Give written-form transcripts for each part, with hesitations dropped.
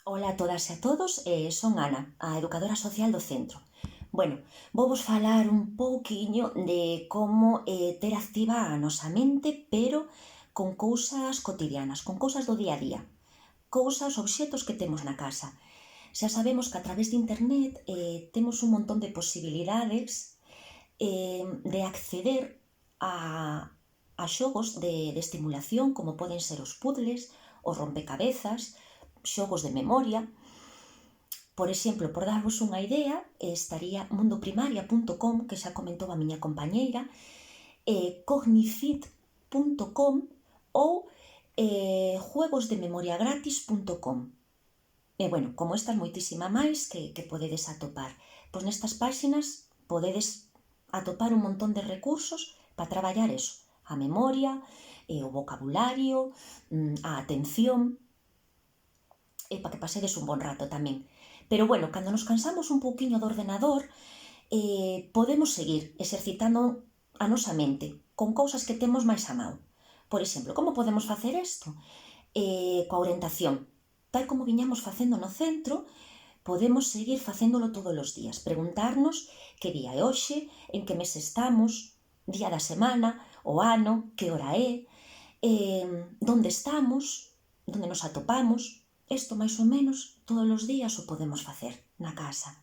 Ola a todas e a todos, son Ana, a educadora social do centro. Bueno, vou vos falar un pouquiño de como ter activa a nosa mente, pero con cousas cotidianas, con cousas do día a día, cousas, obxetos que temos na casa. Xa sabemos que a través de internet temos un montón de posibilidades de acceder a xogos de estimulación, como poden ser os puzzles, os rompecabezas, xogos de memoria. Por exemplo, por darvos unha idea, estaría mundoprimaria.com, que xa comentou a miña compañeira, cognifit.com ou juegosdememoriagratis.com. E, bueno, como estas moitísima máis que podedes atopar. Pois nestas páxinas podedes atopar un montón de recursos para traballar eso, a memoria, o vocabulario, a atención, e para que pasedes un bon rato tamén. Pero, bueno, cando nos cansamos un pouquiño do ordenador, podemos seguir exercitando a nosa mente con cousas que temos máis a mão. Por exemplo, como podemos facer isto? Coa orientación. Tal como viñamos facendo no centro, podemos seguir facéndolo todos os días. Preguntarnos que día é hoxe, en que mes estamos, día da semana, o ano, que hora é, donde estamos, donde nos atopamos. Isto, máis ou menos, todos os días o podemos facer na casa.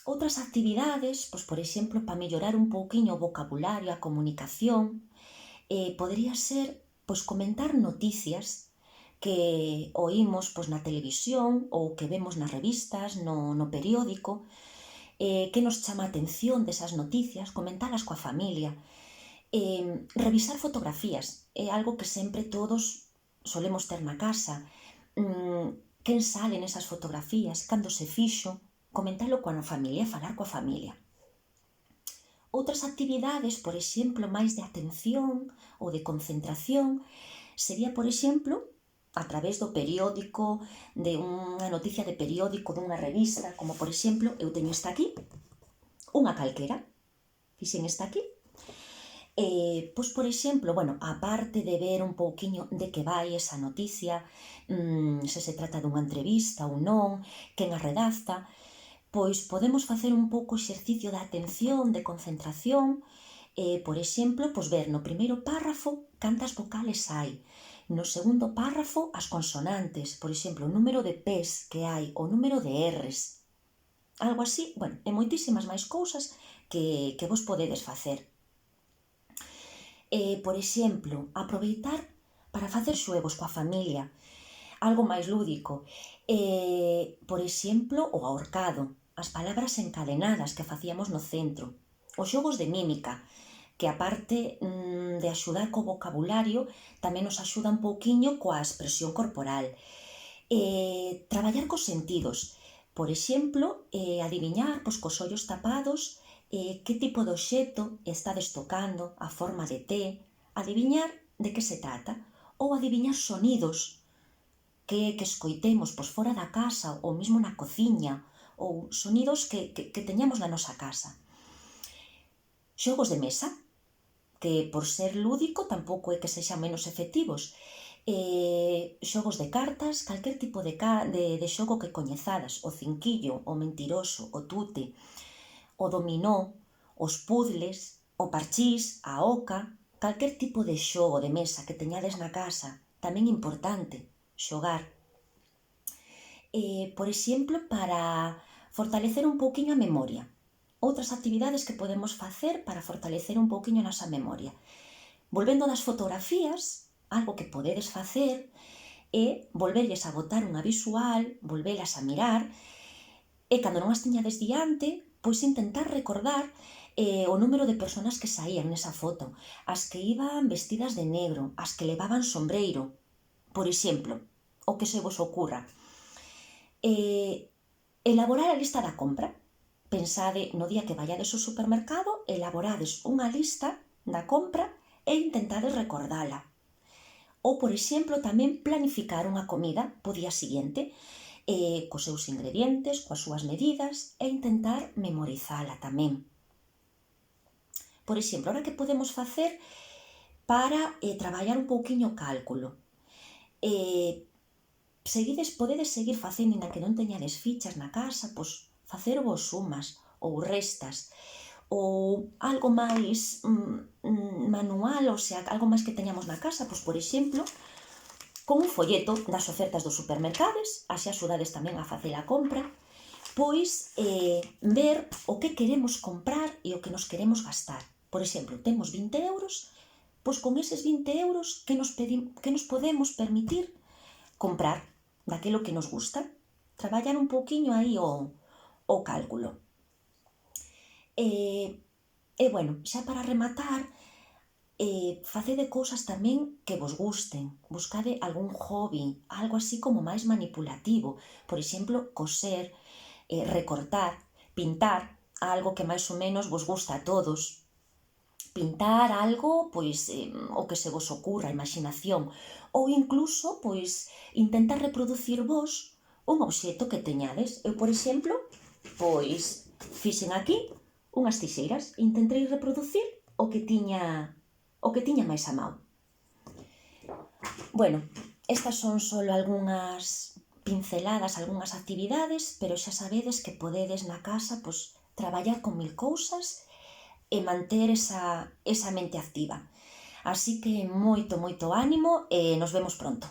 Outras actividades, pois, por exemplo, para mellorar un pouquiño o vocabulario, a comunicación, podería ser, pois, comentar noticias que oímos, pois, na televisión ou que vemos nas revistas, no periódico, que nos chama a atención desas noticias, comentalas coa familia. Revisar fotografías é algo que sempre todos solemos ter na casa. Quen sale nesas fotografías, cando se fixo, comentalo coa familia, falar coa familia. Outras actividades, por exemplo, máis de atención ou de concentración, sería, por exemplo, a través do periódico, de unha noticia de periódico, dunha revista, como, por exemplo, eu teño esta aquí, unha calquera, fixen esta aquí. Pois, por exemplo, bueno, aparte de ver un pouquiño de que vai esa noticia, se trata dunha entrevista ou non, quen a redacta, pois podemos facer un pouco exercicio de atención, de concentración, por exemplo, pois ver no primeiro párrafo cantas vocales hai, no segundo párrafo as consonantes, por exemplo, o número de P's que hai, o número de R's, algo así, bueno, e moitísimas máis cousas que vos podedes facer. Por exemplo, aproveitar para facer xuegos coa familia, algo máis lúdico. Por exemplo, o ahorcado, as palabras encadenadas que facíamos no centro, os xogos de mímica, que aparte de axudar co vocabulario, tamén nos axuda un pouquiño coa expresión corporal. Traballar cos sentidos, por exemplo, adiviñar, pois, cos ollos tapados, que tipo de obxecto estades tocando, a forma de T, adiviñar de que se trata, ou adiviñar sonidos que escoitemos, pois, fora da casa ou mesmo na cociña, ou sonidos que teñamos na nosa casa. Xogos de mesa, que por ser lúdico tampouco é que sexan menos efectivos. Xogos de cartas, calquer tipo de xogo que coñezades, o cinquillo, o mentiroso, o tute, o dominó, os puzzles, o parchís, a oca, calquer tipo de xogo de mesa que teñades na casa, tamén importante xogar. Por exemplo, para fortalecer un pouquiño a memoria. Outras actividades que podemos facer para fortalecer un pouquiño a nosa memoria. Volvendo das fotografías, algo que podedes facer é volverlles a botar unha visual, volvelas a mirar, e cando non as teñades diante, pois intentar recordar o número de persoas que saían nesa foto, as que iban vestidas de negro, as que levaban sombreiro, por exemplo, o que se vos ocurra. Elaborar a lista da compra. Pensade no día que vayades ao supermercado, elaborades unha lista da compra e intentades recordala. Ou, por exemplo, tamén planificar unha comida po día seguinte, cos seus ingredientes, coas súas medidas, e intentar memorizala tamén. Por exemplo, ahora que podemos facer para traballar un pouquiño o cálculo? podedes seguir facendo, inda que non teñades fichas na casa, pois facer vos sumas ou restas, ou algo máis manual, o sea, algo máis que teñamos na casa, pois, por exemplo, con un folleto das ofertas dos supermercados, así axudades tamén a facer a compra, pois ver o que queremos comprar e o que nos queremos gastar. Por exemplo, temos 20 euros, pois con eses 20 euros que nos podemos permitir comprar daquilo que nos gusta. Traballar un pouquiño aí o cálculo. Bueno, xa para rematar, facede cousas tamén que vos gusten, buscade algún hobby, algo así como máis manipulativo, por exemplo, coser, recortar, pintar, algo que máis ou menos vos gusta a todos. Pintar algo, pois, o que se vos ocurra, a imaginación, ou incluso, pois, intentar reproducir vos un obxeto que teñades. Eu, por exemplo, pois, fixen aquí unhas tixeiras, intentei reproducir o que tiña máis a mão. Bueno, estas son só algunhas pinceladas, algunhas actividades, pero xa sabedes que podedes na casa, pois, traballar con 1000 cousas e manter esa mente activa. Así que moito ánimo e nos vemos pronto.